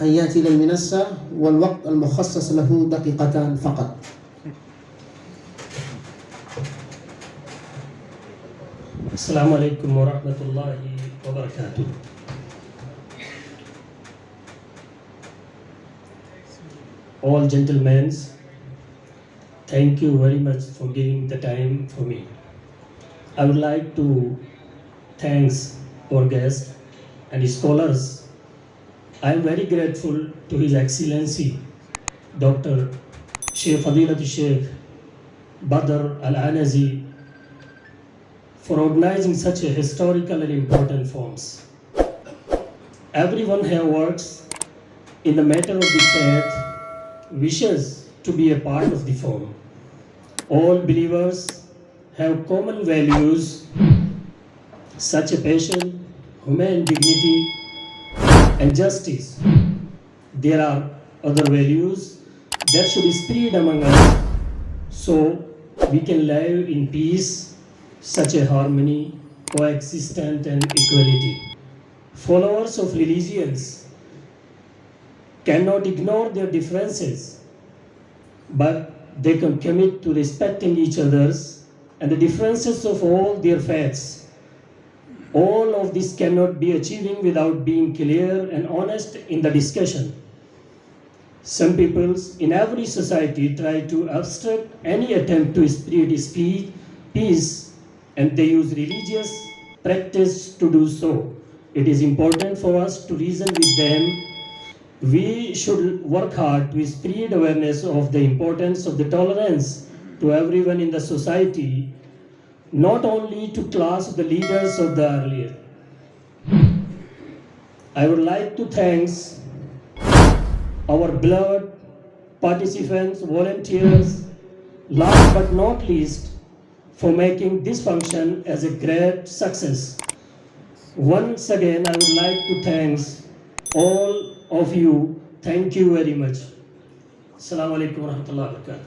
أن يأتي إلى المنصة، والوقت المخصص له دقيقتان فقط. السلام عليكم ورحمة الله وبركاته. All gentlemen, thank you very much for giving the time for me. I would like to thank our guests and scholars. I am very grateful to His Excellency Dr. Sheikh Fadilat Sheikh Badr Al-Anazi for organizing such a historical and important forms. Everyone here works in the matter of the faith wishes to be a part of the forum. All believers have common values such as passion, human dignity, and justice. There are other values that should spread among us so we can live in peace, such a harmony, coexistence, and equality. Followers of religions cannot ignore their differences, but they can commit to respecting each other's and the differences of all their faiths. All of this cannot be achieving without being clear and honest in the discussion. Some peoples in every society try to obstruct any attempt to spread peace, and they use religious practice to do so. It is important for us to reason with them. We should work hard to spread awareness of the importance of the tolerance to everyone in the society, not only to class of the leaders of the earlier. I would like to thank our beloved participants, volunteers, last but not least, for making this function as a great success. Once again, I would like to thank all of you. Thank you very much. Assalamu alaikum wa rahmatullahi wa barakatuh.